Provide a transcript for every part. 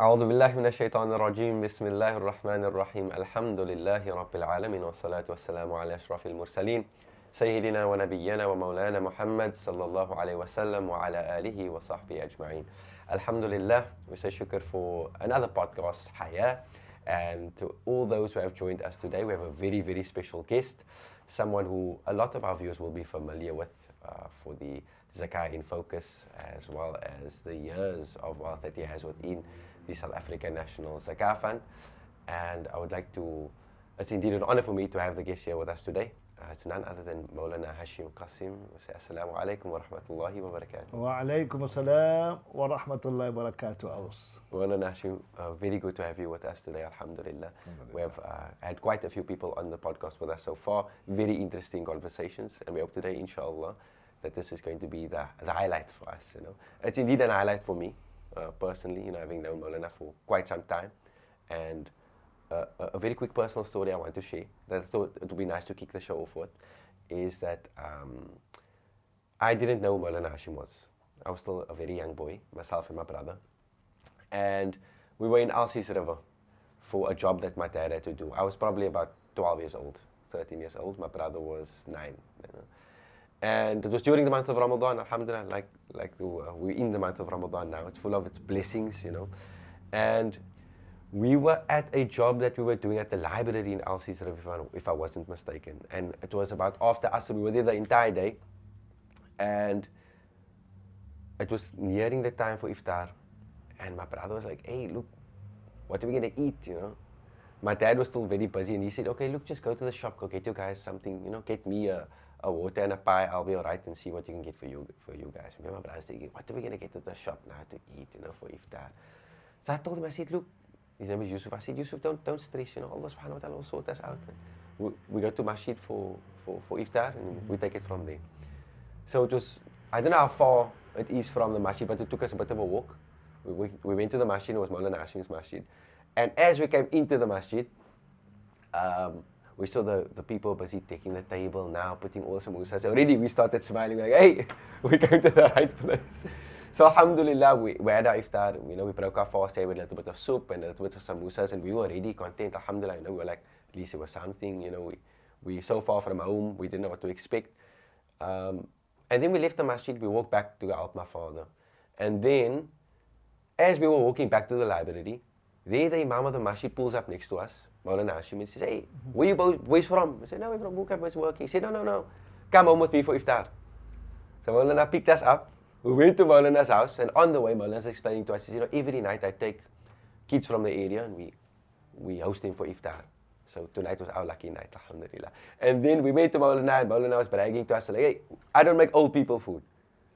أعوذ بالله من الشيطان الرجيم بسم الله الرحمن الرحيم الحمد لله رب العالمين والصلاة والسلام على أشرف المرسلين سيدنا ونبينا ومولانا محمد صلى الله عليه وسلم وعلى آله وصحبه أجمعين. Alhamdulillah, we say shukr for another podcast, Haya. And to all those who have joined us today, we have a very, very special guest, someone who a lot of our viewers will be familiar with for the Zakah in focus, as well as the years of wealth that he has within the South African National Zakah Fund. And I would like to, it's indeed an honor for me to have the guest here with us today. It's none other than Moulana Hassiem Cassiem. Assalamu alaikum wa rahmatullahi wa barakatuh. Wa alaikum assalam wa rahmatullahi wa barakatuh. Moulana Hassiem, very good to have you with us today, alhamdulillah. We have had quite a few people on the podcast with us so far. Very interesting conversations, and we hope today, inshallah, that this is going to be the highlight for us. It's indeed an highlight for me, personally, having known Moulana for quite some time. And a very quick personal story I want to share that I thought it would be nice to kick the show off with is that I didn't know who Moulana Hassiem was. I was still a very young boy, myself and my brother. And we were in Elsie's River for a job that my dad had to do. I was probably about 12 years old, 13 years old. My brother was 9. And it was during the month of Ramadan, alhamdulillah, we're in the month of Ramadan now. It's full of its blessings, And we were at a job that we were doing at the library in Elsie's River, if I wasn't mistaken. And it was about after Asr. We were there the entire day. And it was nearing the time for iftar. And my brother was like, hey, look, what are we going to eat, My dad was still very busy, and he said, okay, look, just go to the shop, go get you guys something, get me a water and a pie, I'll be all right, and see what you can get for you guys. And my brother's thinking, what are we going to get at the shop now to eat, for iftar? So I told him, I said, look, his name is Yusuf. I said, Yusuf, don't stress, Allah subhanahu wa ta'ala will sort us out. We go to masjid for iftar, and we take it from there. So it was, I don't know how far it is from the masjid, but it took us a bit of a walk. We went to the masjid, it was Moulana Hassim's masjid. And as we came into the masjid, we saw the people busy taking the table now, putting all the samosas. Already we started smiling like, hey, we came to the right place. So alhamdulillah, we had our iftar, we broke our fast, we had a little bit of soup and a little bit of samosas, and we were already content, alhamdulillah, we were like, at least it was something, we so far from home, we didn't know what to expect. And then we left the masjid, we walked back to help my father. And then, as we were walking back to the library, there the Imam of the masjid pulls up next to us, Moulana Hassiem, and says, hey, where you boys from? I said, no, we're from Bukhara, we're working. He said, no, come home with me for iftar. So Moulana picked us up, we went to Moulana's house, and on the way, Moulana's explaining to us, he said, every night I take kids from the area and we host them for iftar. So tonight was our lucky night, alhamdulillah. And then we went to Moulana, and Moulana was bragging to us, like, hey, I don't make old people food.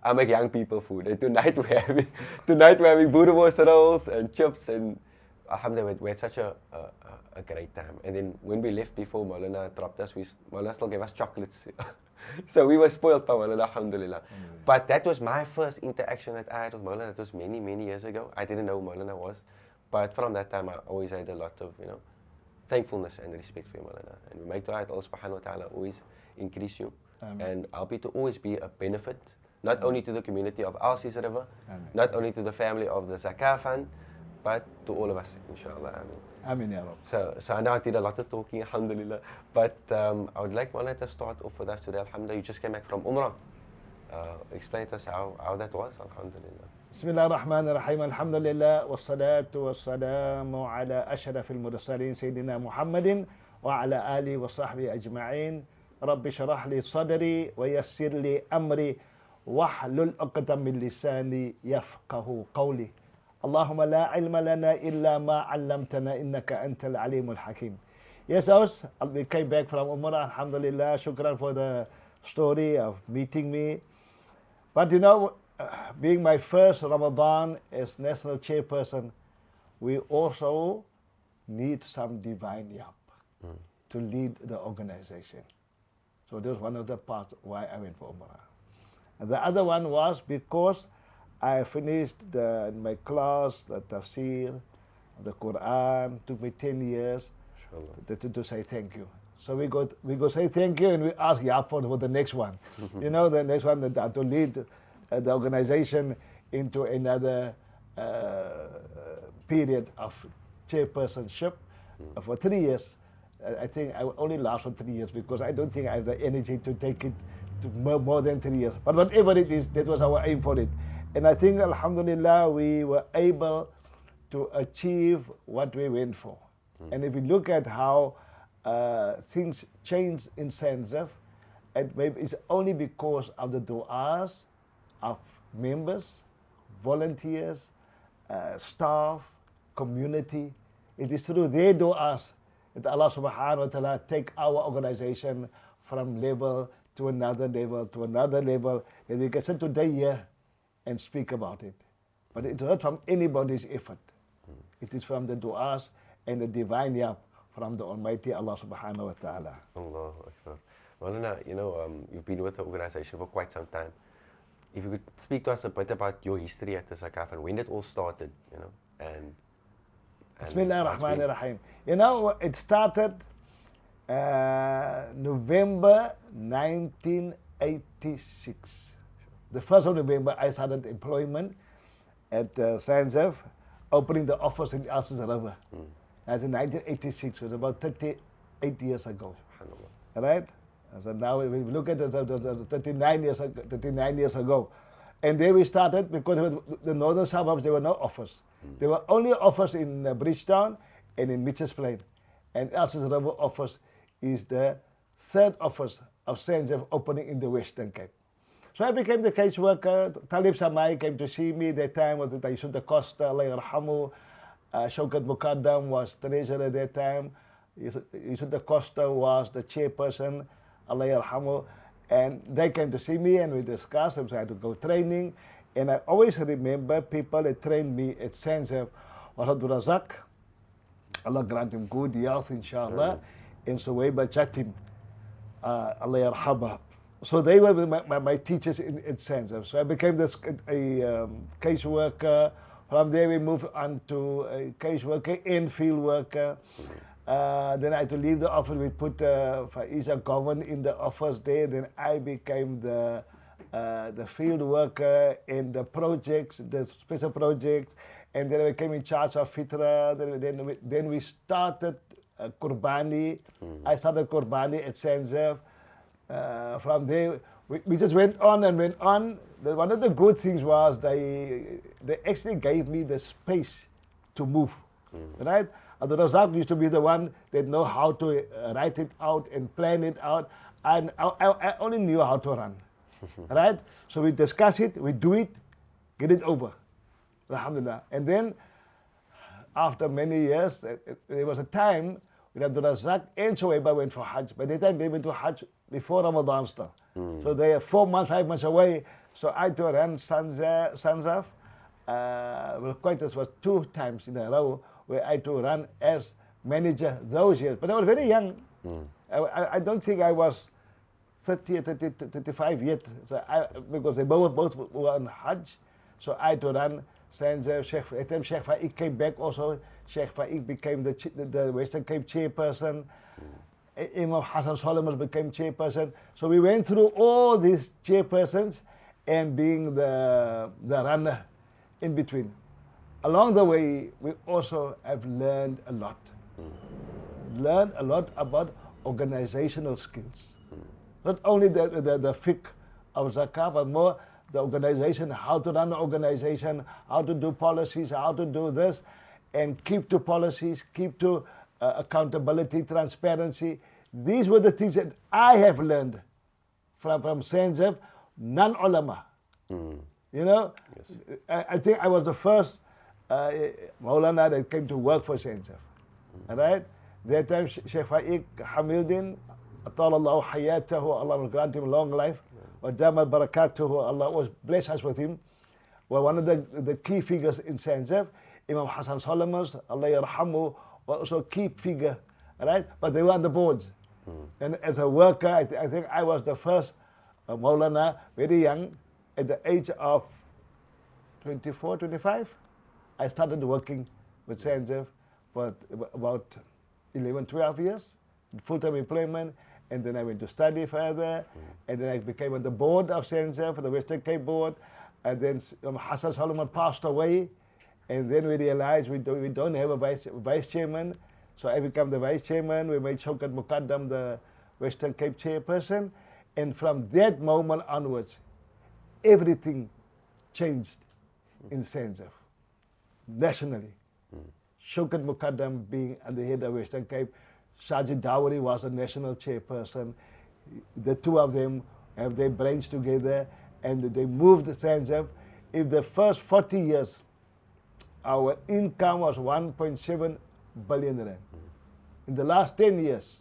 I make young people food. And tonight we're having boerewors rolls and chips, and alhamdulillah, we had such a great time. And then when we left before Moulana dropped us, Moulana still gave us chocolates. So we were spoiled by Moulana, alhamdulillah. But that was my first interaction that I had with Moulana. That was many, many years ago. I didn't know who Moulana was. But from that time, I always had a lot of, thankfulness and respect for Moulana. And we make dua that Allah subhanahu wa ta'ala always increase you. And help you to always be a benefit, not only to the community of Elsie's River, not only to the family of the Zakah Fund, but to all of us, inshallah. Amin, ya Rab. So I know I did a lot of talking, alhamdulillah. But I would like Moulana to start off with us today, alhamdulillah. You just came back from Umrah. Explain to us how that was, alhamdulillah. Bismillah ar-Rahman ar-Rahim. Alhamdulillah. Wassalatu wassalamu ala ashraf al-mursalin Sayyidina Muhammadin wa ala alihi wa sahbihi ajma'in. Rabbi sharah li sadri wa yassir li amri wahlul 'uqdatam min lisani yafqahu qawli. Allahumma la ilma lana illa ma 'allamtana innaka antal alimul hakim. Yes, we came back from Umrah, alhamdulillah. Shukran for the story of meeting me. But being my first Ramadan as national chairperson, we also need some divine help to lead the organization. So that was one of the parts why I went for Umrah. And the other one was because I finished my class, the tafsir, the Quran. Took me 10 years to say thank you. So we go say thank you, and we ask for the next one. The next one to lead the organization into another period of chairpersonship for 3 years. I think I will only last for 3 years because I don't think I have the energy to take it to more than 3 years. But whatever it is, that was our aim for it. And I think, alhamdulillah, we were able to achieve what we went for. And if you look at how things changed in SANZAF, it's only because of the du'as of members, volunteers, staff, community. It is through their du'as that Allah subhanahu wa ta'ala take our organization from level to another level to another level, and we can sit today here and speak about it. But it's not from anybody's effort. It is from the du'as and the divine help from the Almighty Allah subhanahu wa ta'ala. Allahu Akbar. Moulana, you've been with the organization for quite some time. If you could speak to us a bit about your history at the Zakah and when it all started, and Bismillah ar-Rahman ar-Rahim. It started November 1986. The 1st of November, I started employment at SANZAF, opening the office in Elsa's River. That's in 1986, it was about 38 years ago. Right? So now we look at it, 39 years ago. And there we started because the northern suburbs, there were no office. There were only office in Bridgetown and in Mitchell's Plain. And Elsa's River office is the 3rd office of SANZAF opening in the Western Cape. So I became the caseworker. Talib Samai came to see me that time with Yusuf da Costa, Allah yarhamu. Shaukat Mukaddam was treasurer at that time. Yusuf da Costa was the chairperson, Allah yarhamu. And they came to see me and we discussed. I had to go training. And I always remember people that trained me at SANZAF was Abdul Razak, Allah grant him good health, inshallah, and Suwaiba Jatim, Allah yarhamah. So they were my teachers at SANZAF. So I became a caseworker. From there we moved on to a caseworker and field worker. Then I had to leave the office. We put Faiza Govan in the office there. Then I became the field worker in the projects, the special projects. And then I became in charge of Fitra. Then we started Qurbani. I started Qurbani at SANZAF. From there, we just went on and went on. One of the good things was they actually gave me the space to move, right? Abdul Razak used to be the one that know how to write it out and plan it out, and I only knew how to run, right? So we discuss it, we do it, get it over, alhamdulillah. And then after many years, there was a time when Abdul Razak and Shoaiba went for Hajj. By the time they went to Hajj before Ramadan started. So they are 4 months, 5 months away. So I had to run SANZAF. This was 2 times in a row where I had to run as manager those years. But I was very young. I don't think I was 30 or 35 yet. So because they both were on Hajj. So I had to run SANZAF. Sheikh Faik came back also. Sheikh Faik became the Western Cape chairperson. Imam Hassan Solomon became chairperson. So we went through all these chairpersons and being the runner in between. Along the way, we also have learned a lot. Learned a lot about organizational skills. Not only the fiqh of Zakah, but more the organization, how to run an organization, how to do policies, how to do this, and keep to policies, keep to accountability, transparency. These were the things that I have learned from SANZAF, non-ulama. Yes. I think I was the first Moulana that came to work for SANZAF. Right? That time Sheikh Faik Hamildin, Atalallahu Hayatahu, Allah will grant him long life. Wa Jamal Barakatuhu, Allah was bless us with him. Well, one of the key figures in SANZAF, Imam Hassan Solomon, Allah yarhamu, was also a key figure, right? But they were on the boards. And as a worker, I think I was the first Moulana, very young, at the age of 24, 25. I started working with SANZAF for about 11, 12 years, full-time employment, and then I went to study further, and then I became on the board of SANZAF, the Western Cape board, and then Hassan Solomon passed away, And then we realized we don't have a vice chairman. So I became the vice chairman. We made Shaukat Muqaddam the Western Cape chairperson. And from that moment onwards, everything changed in SANZAF, nationally. Shaukat Muqaddam being at the head of Western Cape, Sajid Dawari was the national chairperson. The two of them have their brains together and they moved SANZAF. In the first 40 years, our income was 1.7 billion rand. In the last 10 years,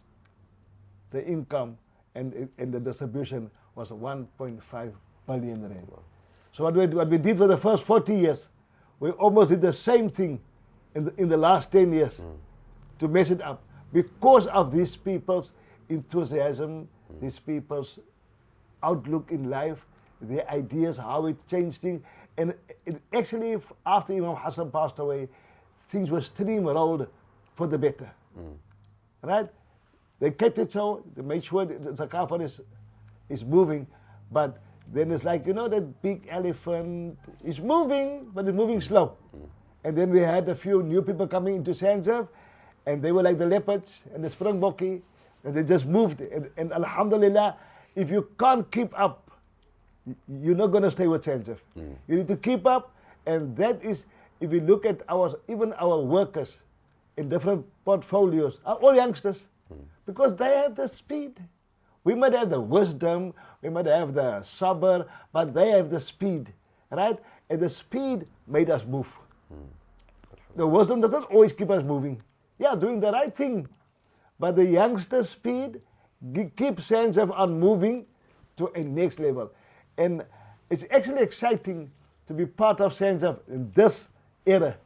the income and the distribution was 1.5 billion rand. So what we did for the first 40 years, we almost did the same thing in the last 10 years to mess it up because of these people's enthusiasm, these people's outlook in life, their ideas, how it changed things. And actually, after Imam Hassan passed away, things were steamrolled for the better. Right? They kept it so, they made sure the Zakah fund is moving, but then it's like, that big elephant is moving, but it's moving slow. And then we had a few new people coming into SANZAF, and they were like the leopards and the springbokkie, and they just moved. And Alhamdulillah, if you can't keep up, you're not going to stay with SANZAF. You need to keep up, and that is, if you look at even our workers in different portfolios, are all youngsters, because they have the speed. We might have the wisdom, we might have the sabr, but they have the speed, right? And the speed made us move. The wisdom doesn't always keep us moving. Yeah, doing the right thing. But the youngster speed keeps SANZAF on moving to a next level. And it's actually exciting to be part of SANZAF in this era,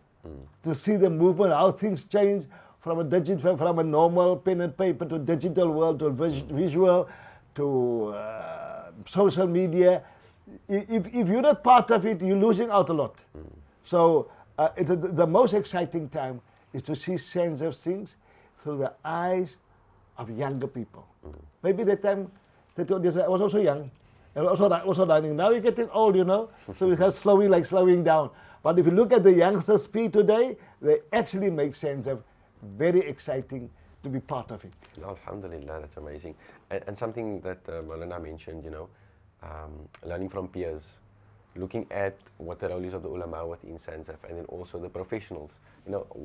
to see the movement, how things change from a normal pen and paper to digital world, to visual, to social media. If you're not part of it, you're losing out a lot. So the most exciting time is to see SANZAF things through the eyes of younger people. Maybe that time, I was also young, and also running. Now we're getting old, so we have slowing down. But if you look at the youngsters' speed today, they actually make SANZAF very exciting to be part of it. Alhamdulillah, that's amazing. And something that Moulana mentioned, learning from peers, looking at what the role is of the ulama within SANZAF, and then also the professionals.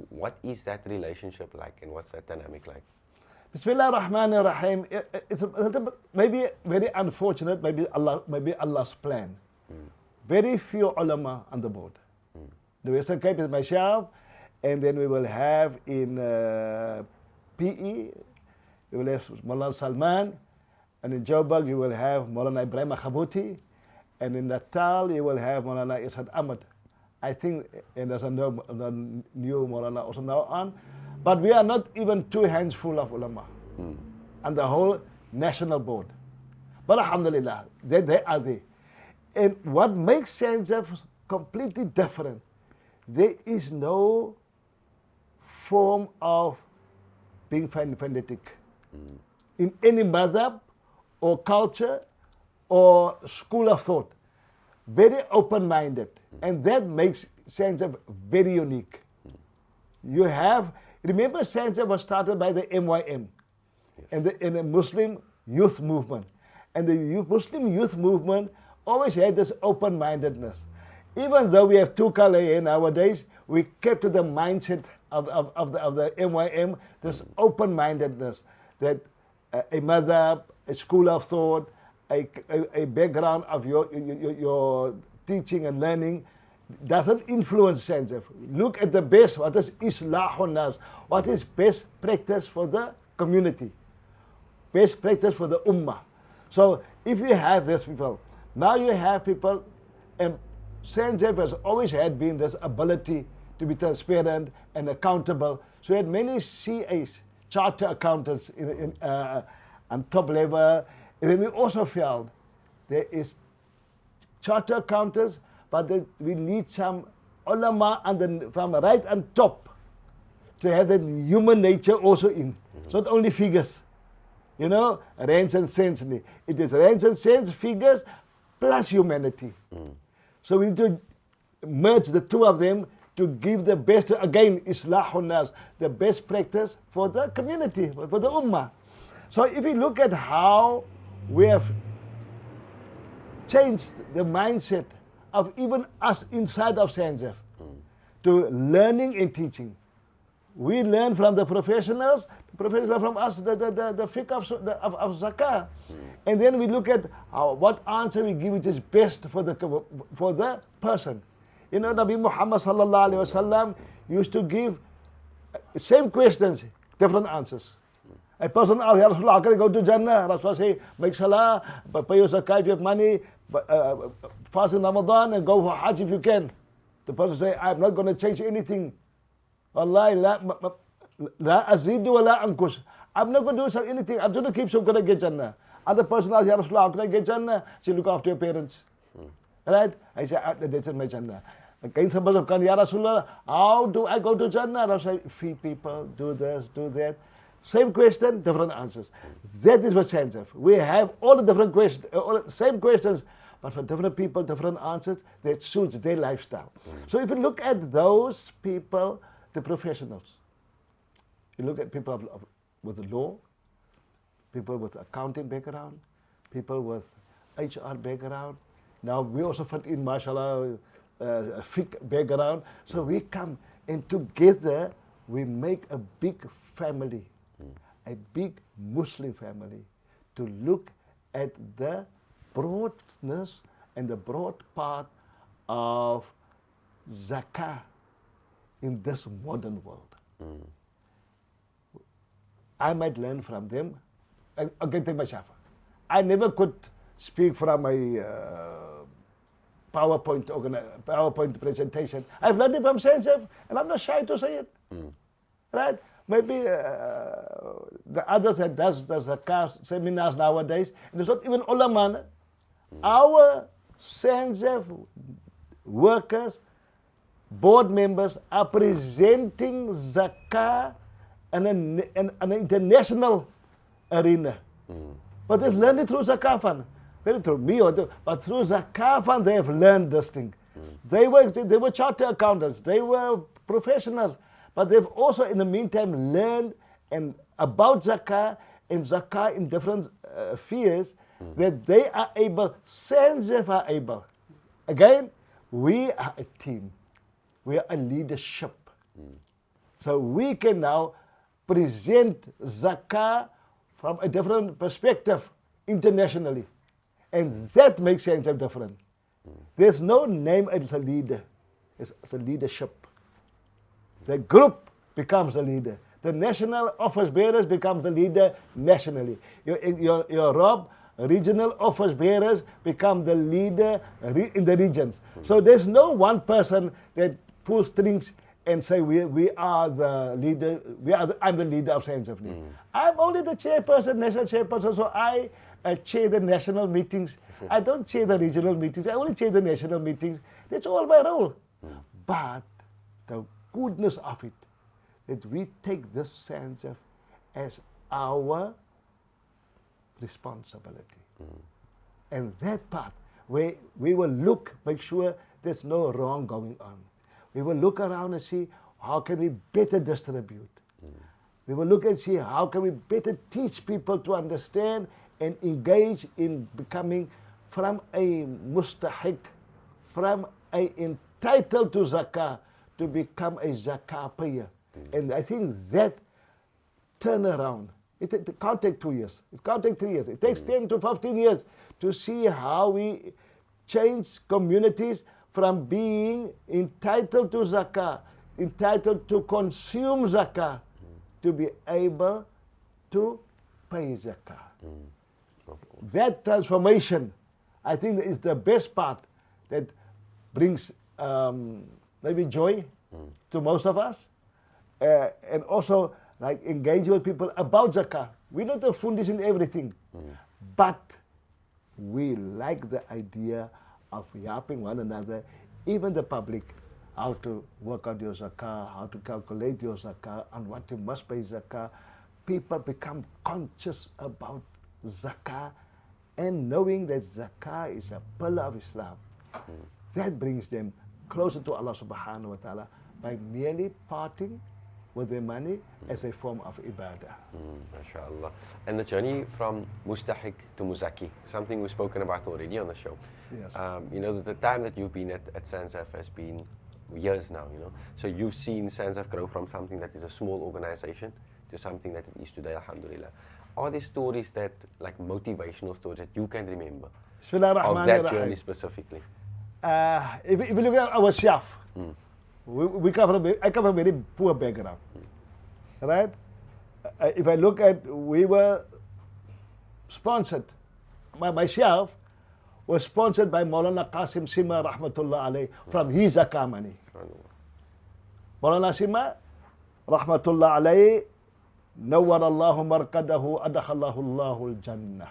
What is that relationship like, and what's that dynamic like? Bismillah ar-Rahman ar-Rahim. It's maybe very unfortunate, maybe Allah's plan. Very few ulama on the board. The Western Cape is myself, and then we will have in PE, we will have Moulana Salman, and in Joburg you will have Moulana Ibrahim Khabuti, and in Natal you will have Moulana Isad Ahmad. I think, and there's a new Moulana also now on, but we are not even 2 hands full of ulama on the whole national board. But alhamdulillah, they are there. And what makes SANZAF completely different, there is no form of being fanatic in any madhab or culture or school of thought. Very open-minded, and that makes SANZAF very unique. Remember SANZAF was started by the MYM, and the Muslim youth movement. And the Muslim youth movement always had this open-mindedness. Even though we have 2 color here nowadays, we kept to the mindset of the MYM, this open-mindedness, that a madhab, a school of thought, a background of your teaching and learning doesn't influence SANZAF. Look at the best, what is Islahun Nas, what is best practice for the community, best practice for the ummah. So if you have these people, now you have people, and SANZAF has always been this ability to be transparent and accountable. So we had many CAs, charter accountants on top level. And then we also felt there is charter accountants, but we need some ulama from right on top to have that human nature also in. It's not only figures, rands and cents. It is rands and cents, figures, plus humanity. So we need to merge the two of them to give the best, again, Islahun Nas, the best practice for the community, for the Ummah. So if you look at how we have changed the mindset of even us inside of SANZAF to learning and teaching. We learn from the professionals from us, the fiqh of zakah. And then we look at what answer we give which is best for the person. You know, Nabi Muhammad sallallahu alaihi wasallam used to give same questions, different answers. A person asks, Ya Rasulullah, how can I go to Jannah? Rasulullah say, make salah, pay your zakah if you have money, fast in Ramadan and go for Hajj if you can. The person say, I'm not going to change anything. Wallahi, la azidu wa la ankus. I'm not going to do anything. I'm going to keep so going to get Jannah. Other person asks, Ya Rasulullah, how can I get Jannah? Say, look after your parents. Right? I say, that's my Jannah. Again, somebody comes, Ya Rasulullah, how do I go to Jannah? I say, feed people, do this, do that. Same question, different answers. That is what SANZAF. We have all the different questions, same questions, but for different people, different answers that suits their lifestyle. So if you look at those people, the professionals, you look at people with law, people with accounting background, people with HR background. Now we also fit in, mashallah, fiqh background. So we come and together we make a big family, a big Muslim family, to look at the broadness and the broad part of zakah in this modern world. I might learn from them. Again, take my shafa. I never could speak from my PowerPoint presentation. I've learned it from SANZAF, and I'm not shy to say it. Right? Maybe the others that does the zakah seminars nowadays, and it's not even ulama. Our SANZAF workers, board members are presenting zakah in an international arena. But they've learned it through zakah fund. Very through me, but through zakah fund they have learned this thing. They were chartered accountants, they were professionals, but they've also in the meantime learned about zakah and zakah in different spheres that they are able, SANZAF are able. Again, we are a team. We are a leadership. So we can now present zakah from a different perspective internationally. And that makes SANZAF different. There's no name as a leader. It's a leadership. The group becomes the leader. The national office bearers becomes the leader nationally. Your Rob, regional office bearers become the leader in the regions. So there's no one person that pulls strings and say we are the leader. I'm the leader of SANZAF. I'm only the chairperson, national chairperson. So I chair the national meetings. I don't chair the regional meetings. I only chair the national meetings. That's all my role. But the goodness of it, that we take this SANZAF as our responsibility. And that part, where we will look, make sure there's no wrong going on. We will look around and see how can we better distribute. We will look and see how can we better teach people to understand and engage in becoming from a mustahiq, from a entitled to zakah, to become a zakah payer. And I think that turnaround, it can't take 2 years. It can't take 3 years. It takes 10 to 15 years to see how we change communities from being entitled to zakah, entitled to consume zakah, to be able to pay zakah. That transformation, I think, is the best part that brings maybe joy to most of us, and also like engage with people about zakah. We're not the foolish in everything, but we like the idea of helping one another, even the public, how to work out your zakah, how to calculate your zakah, and what you must pay zakah. People become conscious about zakah and knowing that zakah is a pillar of Islam. That brings them closer to Allah subhanahu wa ta'ala by merely parting with their money as a form of ibadah. MashaAllah. And the journey from mustahiq to muzaki, something we've spoken about already on the show. Yes. You know, the time that you've been at SANZAF has been years now, you know. So you've seen SANZAF grow from something that is a small organization to something that it is today, alhamdulillah. Are there stories that, like motivational stories that you can remember of that journey specifically? If you look at ourselves, I come from a very poor background, right? If I look at, we were sponsored, myself was sponsored by Moulana Qasim Sima rahmatullah alayhi from his Zakah money. Moulana Sima rahmatullah alayhi, nawwar Allahu markadahu adakhallahu Allahu al-Jannah.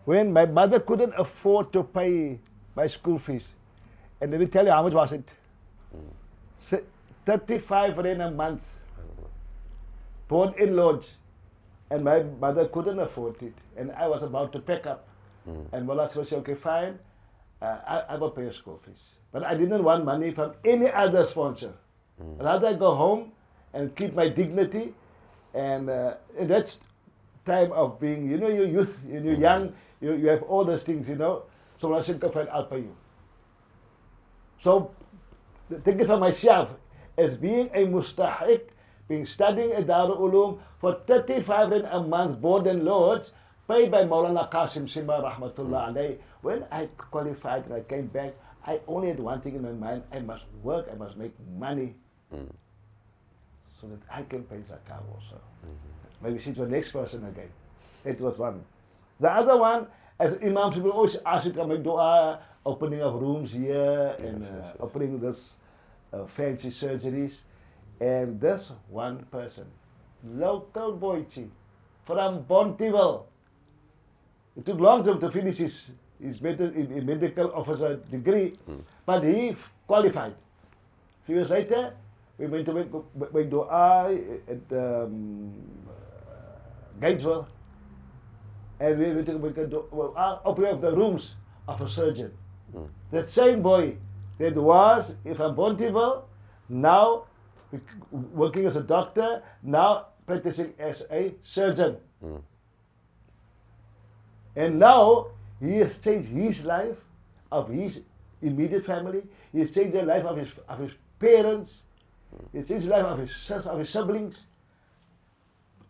When my mother couldn't afford to pay my school fees, and let me tell you how much was it? 35 rand a month, born in lodge, and my mother couldn't afford it, and I was about to pack up, and Mullah said, okay, fine, I will pay your school fees. But I didn't want money from any other sponsor. Rather go home and keep my dignity, and that's time of being, you know, you're youth, you're young, you have all those things, you know. So I said, fine, I'll pay you. So think it for myself as being a mustahiq, being studying at Darul Uloom for 35 rand a month, board and lodge, paid by Moulana Qasim Sima rahmatullah alayhi. When I qualified and I came back, I only had one thing in my mind: I must work, I must make money, so that I can pay zakah also. Maybe see to the next person again. It was one. The other one, as imams, people always ask you to make dua, opening of rooms here, and opening this fancy surgeries. And this one person, local boychi, from Bontiville, it took long time to finish his medical officer degree, but he qualified. A few years later, we went to make dua at Gatesville, and we went to make opening of the rooms of a surgeon. That same boy that was from Bontiville, now working as a doctor, now practicing as a surgeon. And now he has changed his life, of his immediate family. He has changed the life of his parents. He has changed the life of his siblings.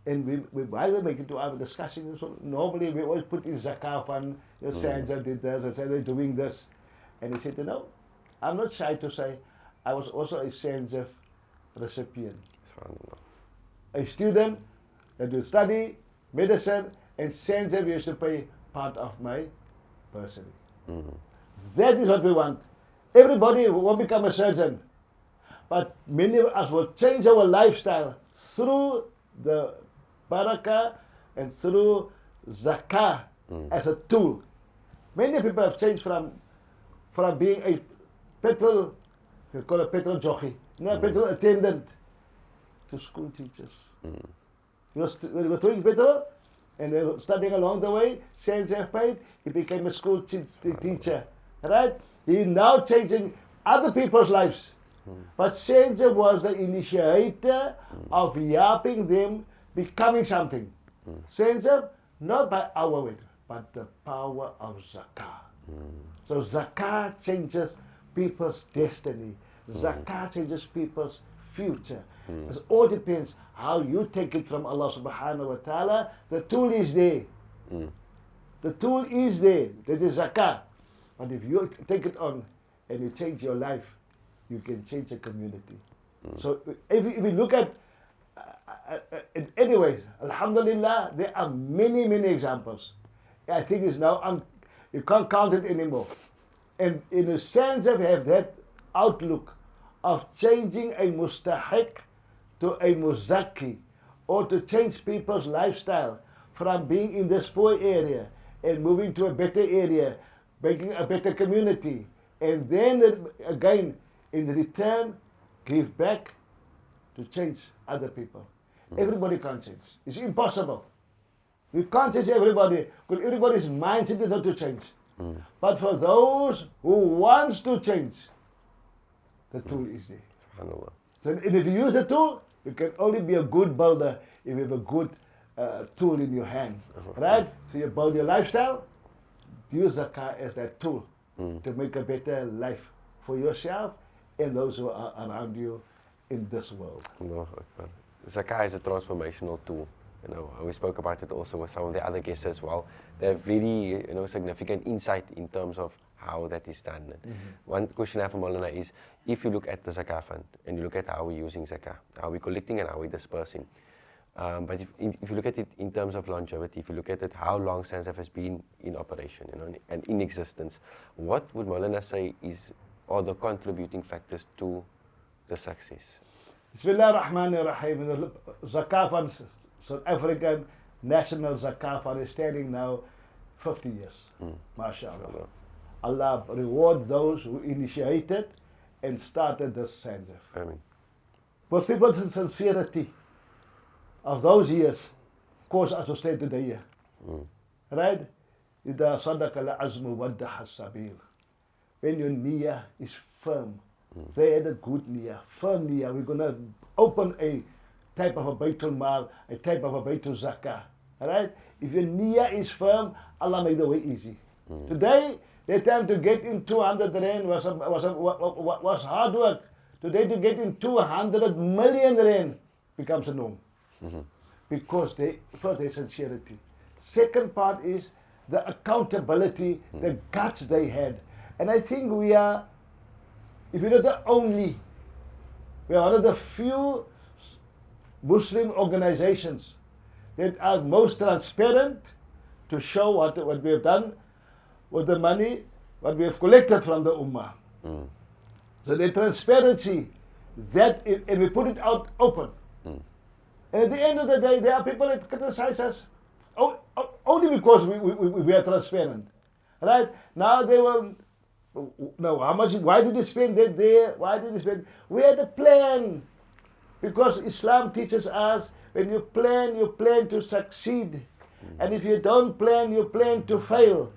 And while we're making to our discussion, so normally we always put in Zakah fund, SANZAF did this, and SANZAF doing this. And he said, you know, I'm not shy to say, I was also a SANZAF recipient. A student that will study medicine, and SANZAF used to pay part of my bursary. That is what we want. Everybody won't become a surgeon, but many of us will change our lifestyle through the barakah and through zakah as a tool. Many people have changed from being a petrol, you call it petrol jockey, petrol attendant, to school teachers. He was doing petrol, and they were studying along the way. SANZAF paid, he became a school teacher, right? He is now changing other people's lives. But SANZAF was the initiator of helping them becoming something. SANZAF, not by our way, but the power of zakah. So zakah changes people's destiny. Zakah changes people's future. It all depends how you take it from Allah subhanahu wa ta'ala. The tool is there. The tool is there. That is zakah. But if you take it on and you change your life, you can change the community. So if we look at, anyways, alhamdulillah, there are many, many examples. I think it's now, you can't count it anymore. And in a sense of have that outlook of changing a mustahiq to a muzaki, or to change people's lifestyle from being in this poor area and moving to a better area, making a better community, and then again, in return, give back to change other people. Everybody can't change. It's impossible. We can't change everybody, because everybody's mindset is not to change. But for those who wants to change, the tool is there. SubhanAllah. So and if you use the tool, you can only be a good builder if you have a good tool in your hand, right? So you build your lifestyle, use zakah as that tool to make a better life for yourself and those who are around you in this world. Allahu Akbar. Zakah is a transformational tool. You know, we spoke about it also with some of the other guests as well. They have very, significant insight in terms of how that is done. One question I have for Moulana is, if you look at the zakah fund and you look at how we're using zakah, how we're collecting and how we're dispersing, but if you look at it in terms of longevity, if you look at it how long SANZAF has been in operation, and in existence, what would Moulana say are the contributing factors to the success? Bismillah ar-Rahman ar-Rahim. The Zakah Fund, South African National Zakah Fund is standing now 50 years. MashaAllah. Allah reward those who initiated and started this SANZAF. Ameen. But people's sincerity of those years cause us to stay today here. Right? إِذَا صَدَقَ الْعَزْمُ وَدَّحَ السَّبِيلُ. When your niyyah is firm, they had a good niyyah, firm niyyah. We're going to open a type of a Baitul Mal, a type of a Baitul Zakah. Alright? If your niyyah is firm, Allah made the way easy. Today, the time to get in 200 rand was hard work. Today, to get in 200 million rand becomes a norm. Because first, there's sincerity. Second part is the accountability, the guts they had. And I think we are, if you're not the only, we are one of the few Muslim organizations that are most transparent to show what we have done with the money, what we have collected from the Ummah. So the transparency, and we put it out open. And at the end of the day, there are people that criticize us only because we are transparent. Right? Now they will, no, how much, why did they spend that there? Why did they spend? We had a plan. Because Islam teaches us, when you plan to succeed. And if you don't plan, you plan to fail.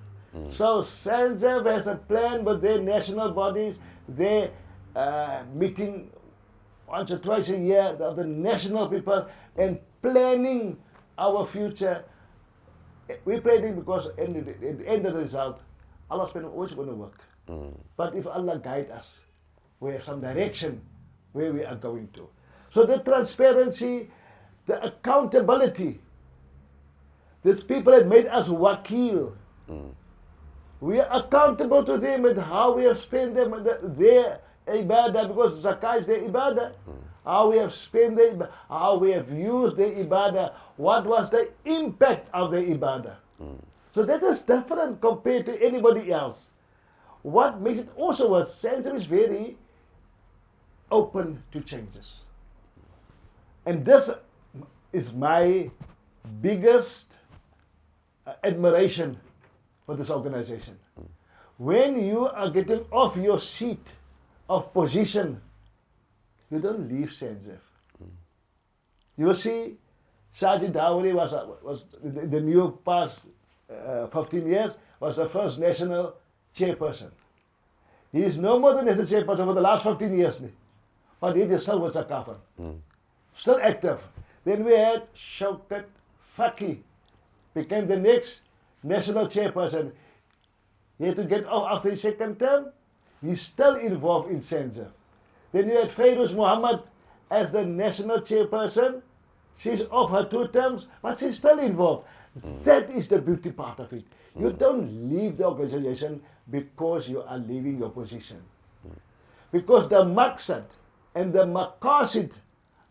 So SANZAF has a plan with their national bodies. They're meeting once or twice a year of the national people and planning our future. We're planning because at the end of the result, Allah's plan is always going to work. But if Allah guides us, we have some direction where we are going to. So the transparency, the accountability, these people that made us wakil. We are accountable to them and how we have spent them, their ibadah, because zakah is their ibadah. How we have spent their ibadah, how we have used their ibadah, what was the impact of their ibadah. So that is different compared to anybody else. What makes it also worse, SANZAF is very open to changes. And this is my biggest admiration for this organization. When you are getting off your seat of position, you don't leave SANZAF. You will see, Sajid Dawari was the new past 15 years, was the first national chairperson. He is no more than national chairperson for the last 15 years. But he is still with Zakah Fund. Still active. Then we had Shaukat Faki, became the next national chairperson. He had to get off after his second term. He's still involved in SANZAF. Then you had Fairuz Muhammad as the national chairperson. She's off her 2 terms, but she's still involved. That is the beauty part of it. You don't leave the organization because you are leaving your position. Because the maqsad and the maqasid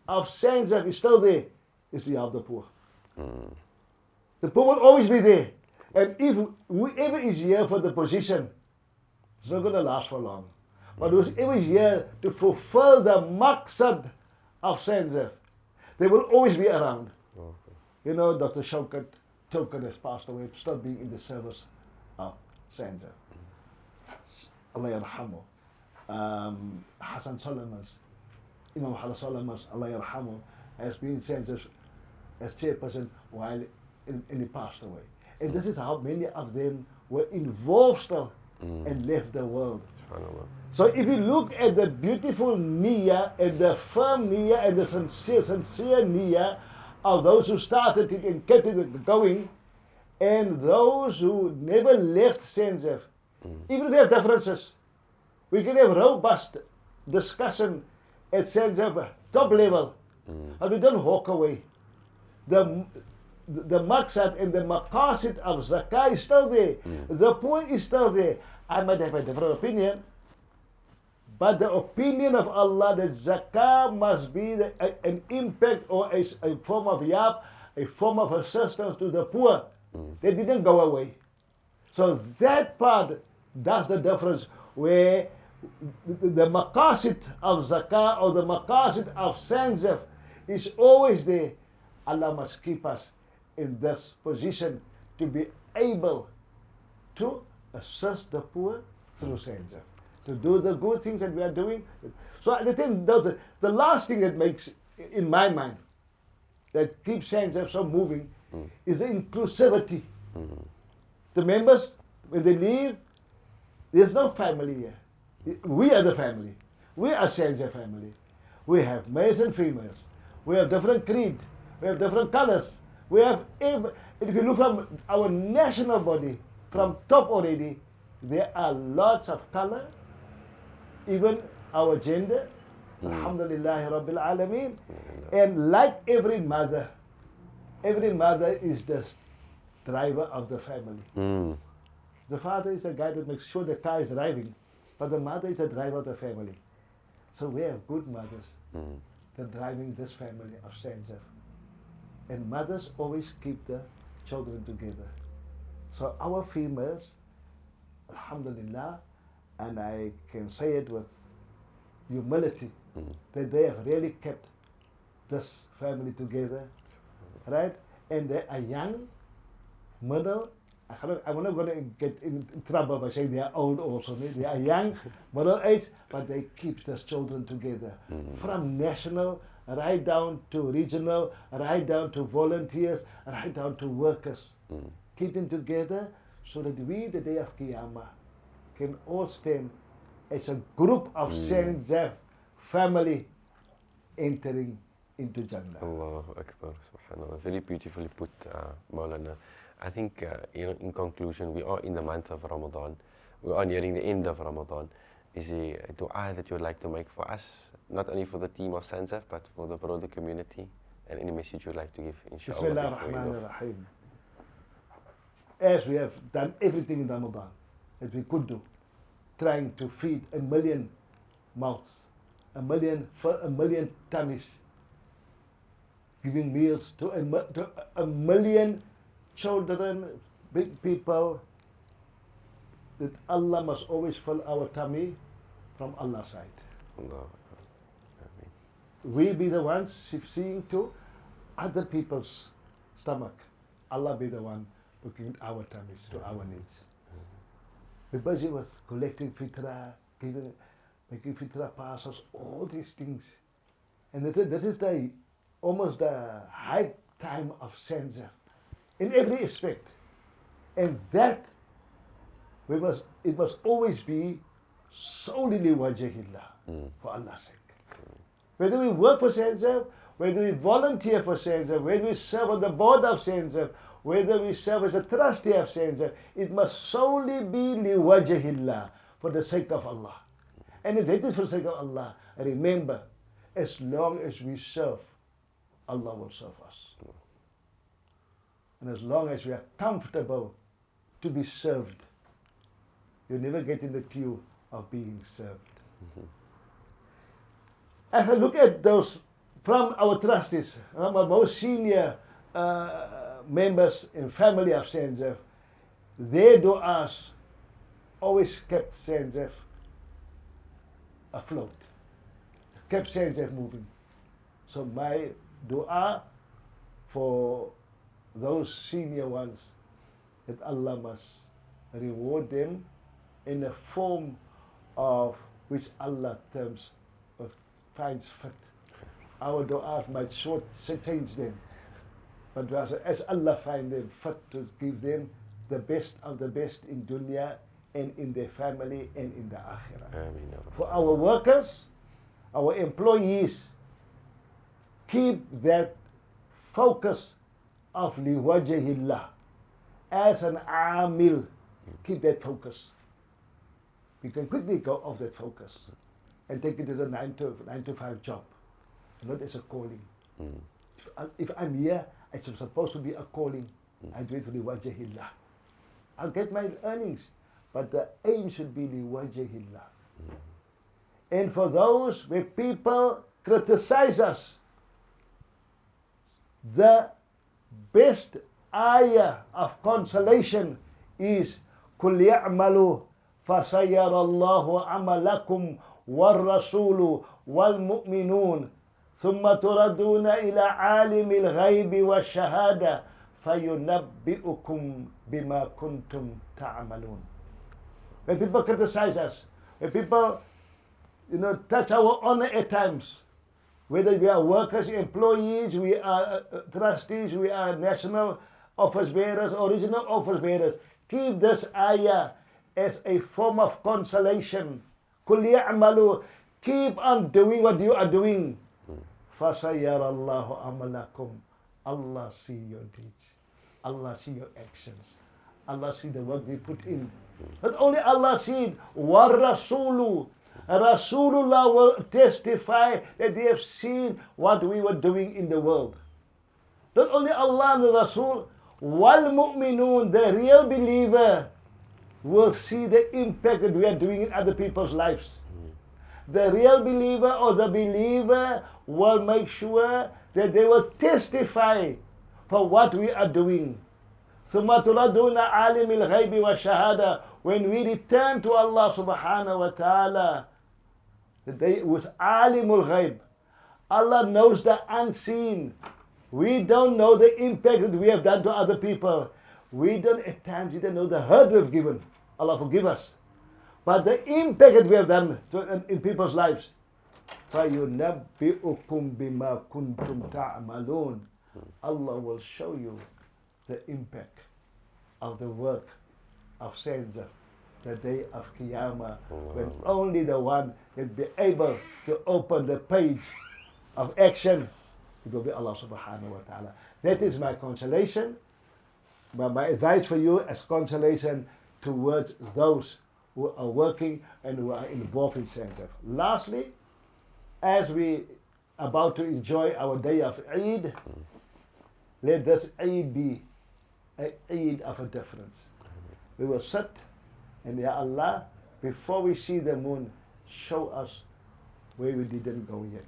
of SANZAF is still there, is to help the poor. The poor will always be there. And if whoever is here for the position, it's not going to last for long. But whoever is here to fulfill the maqsad of SANZAF, they will always be around. You know, Dr. Shaukat Tokan has passed away, still being in the service of SANZAF. Allah yarhamu. Hassan Solomons, Imam Hassan Solomons, Allah yarhamu, has been SANZAF as chairperson while he passed away. And this is how many of them were involved still and left the world. So if you look at the beautiful niyyah and the firm niyyah and the sincere niyyah of those who started it and kept it going, and those who never left SANZAF, even if we have differences, we can have robust discussion at SANZAF top level, and we don't walk away. The maqsad and the maqasid of zakah is still there. The point is still there. I might have a different opinion, but the opinion of Allah that zakah must be an impact or a form of yap, a form of assistance to the poor. They didn't go away. So that part does the difference, where the maqasid of zakah or the maqasid of SANZAF is always there. Allah must keep us in this position to be able to assist the poor through SANZAF, to do the good things that we are doing. So I think the last thing that makes, in my mind, that keeps SANZAF so moving is the inclusivity. The members, when they leave, there's no family here. We are the family. We are SANZAF family. We have males and females. We have different creed. We have different colors. We have, if you look from our national body, from top already, there are lots of color, even our gender. Alhamdulillah Rabbil Alameen. And like every mother is the driver of the family. The father is the guy that makes sure the car is driving, but the mother is the driver of the family. So we have good mothers that are driving this family of SANZAF. And mothers always keep the children together. So our females, alhamdulillah, and I can say it with humility, that they have really kept this family together, right? And they are young, middle. I'm not going to get in trouble by saying they are old also. They are young, middle age, but they keep these children together. From national, right down to regional, right down to volunteers, right down to workers. Keep them together so that we, the day of Qiyamah, can all stand as a group of SANZAF family entering into Jannah. Allahu Akbar, subhanAllah. Very beautifully put, Moulana. I think, in conclusion, we are in the month of Ramadan. We are nearing the end of Ramadan. Is there a dua that you would like to make for us, not only for the team of SANZAF, but for the broader community, and any message you'd like to give, inshallah? Bismillah ar-Rahman ar-Rahim. As we have done everything in Ramadan that we could do, trying to feed 1 million mouths, 1 million tummies, giving meals to a million children, big people, that Allah must always fill our tummy from Allah's side. Allah. We be the ones seeing to other people's stomach. Allah be the one looking at our tummies, to our needs. We're busy with collecting fitrah, making fitrah parcels, all these things. And that is almost the high time of SANZAF in every aspect. And that it must always be solely liwajhillah, for Allah's sake. Whether we work for SANZAF, whether we volunteer for SANZAF, whether we serve on the board of SANZAF, whether we serve as a trustee of SANZAF, it must solely be liwajhillah, for the sake of Allah. And if it is for the sake of Allah, remember, as long as we serve, Allah will serve us. And as long as we are comfortable to be served, you never get in the queue of being served. As I look at those from our trustees, our most senior members and family of SANZAF, their du'as always kept SANZAF afloat, kept SANZAF moving. So my du'a for those senior ones, that Allah must reward them in a form of which Allah terms finds fit. Our du'as might change them, but as Allah finds them fit to give them the best of the best in dunya and in their family and in the akhirah. Ameen, ya Rabb. For our workers, our employees, keep that focus of liwajahillah as an amil. Keep that focus. We can quickly go off that focus and take it as a 9 to 5 job, not as a calling. If I'm here, it's supposed to be a calling. I do it for liwajahillah. I'll get my earnings, but the aim should be liwajahillah. And for those where people criticize us, the best ayah of consolation is قُلْ يَعْمَلُوا فَسَيَرَ اللَّهُ عَمَلَكُمْ وَالرَّسُولُ وَالْمُؤْمِنُونَ ثُمَّ تُرَدُونَ إِلَى عَالِمِ الْغَيْبِ وَالشَّهَادَةِ فَيُنَبِّئُكُمْ بِمَا كُنْتُمْ تَعْمَلُونَ. When people criticize us, when people touch our honor at times, whether we are workers, employees, we are trustees, we are national office bearers, original office bearers, keep this ayah as a form of consolation. قُلْ يَعْمَلُوا. Keep on doing what you are doing. فَسَيَرَ اللَّهُ عَمَلَكُمْ. Allah see your deeds. Allah see your actions. Allah see the work you put in. Not only Allah see it, وَالرَّسُولُ. Rasulullah will testify that they have seen what we were doing in the world. Not only Allah and the Rasul, wal mu'minun, the real believer, will see the impact that we are doing in other people's lives. The real believer or the believer will make sure that they will testify for what we are doing. ثُمَّ تُرَدُونَ عَالِمِ الْغَيْبِ وَالشَّهَادَةِ. When we return to Allah subhanahu wa ta'ala, the day was alimul ghaib. Allah knows the unseen. We don't know the impact that we have done to other people. We don't, at times, we don't know the hurt we've given. Allah forgive us. But the impact that we have done in people's lives. فَيُنَبِّئُكُمْ بِمَا كُنْتُمْ تَعْمَلُونَ. Allah will show you the impact of the work of SANZAF, the day of Qiyamah, when only the one that be able to open the page of action, it will be Allah subhanahu wa ta'ala. That is my consolation, but my advice for you as consolation towards those who are working and who are involved in SANZAF. Lastly, as we about to enjoy our day of Eid, let this Eid be an Eid of a difference. We will sit and, Ya Allah, before we see the moon, show us where we didn't go yet.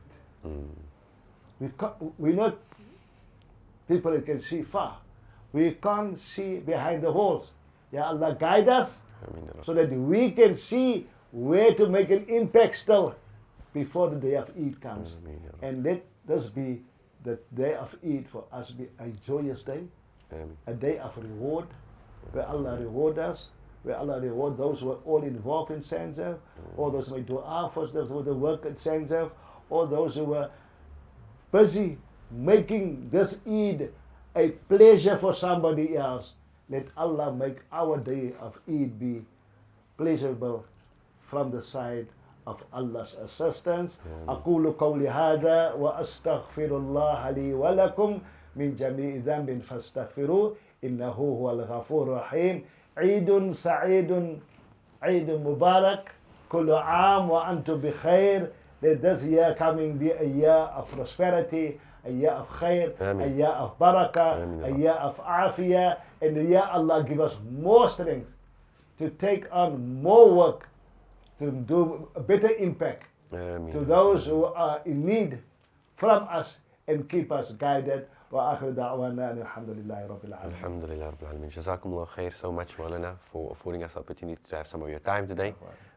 We're not people that can see far. We can't see behind the walls. Ya Allah, guide us so that we can see where to make an impact still before the day of Eid comes. And let this be the day of Eid for us be a joyous day, a day of reward, where Allah reward us, where Allah reward those who are all involved in SANZAF, all those who may dua for us, those who work at SANZAF, all those who were busy making this Eid a pleasure for somebody else. Let Allah make our day of Eid be pleasurable from the side of Allah's assistance. أقول قولي هذا وأستغفر الله لي ولكم من جميع ذنب فاستغفروه إنه هو الغفور الرحيم. عيد سعيد عيد مبارك كل عام وأنتم بخير. Let this year coming be a year of prosperity, a year of khair, a year of barakah, a year of afiyah, and a year Allah give us more strength to take on more work, to do a better impact to those who are in need from us and keep us guided. وآخر دعوانا الحمد لله رب العالمين. Alhamdulillah Rabbil Alameen. Jazakumullah khair so much, Moulana, for affording us the opportunity to have some of your time today.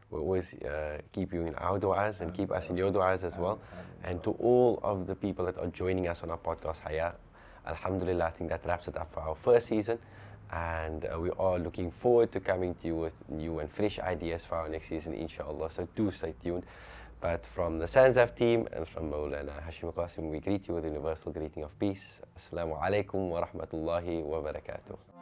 We'll always keep you in our du'as and keep us in your du'as as well. And to all of the people that are joining us on our podcast, Haya, Alhamdulillah, I think that wraps it up for our first season. And we are looking forward to coming to you with new and fresh ideas for our next season, inshallah. So do stay tuned. But from the SANZAF team and from Moulana Hassiem Cassiem, we greet you with the universal greeting of peace. Assalamu alaikum wa rahmatullahi wa barakatuh.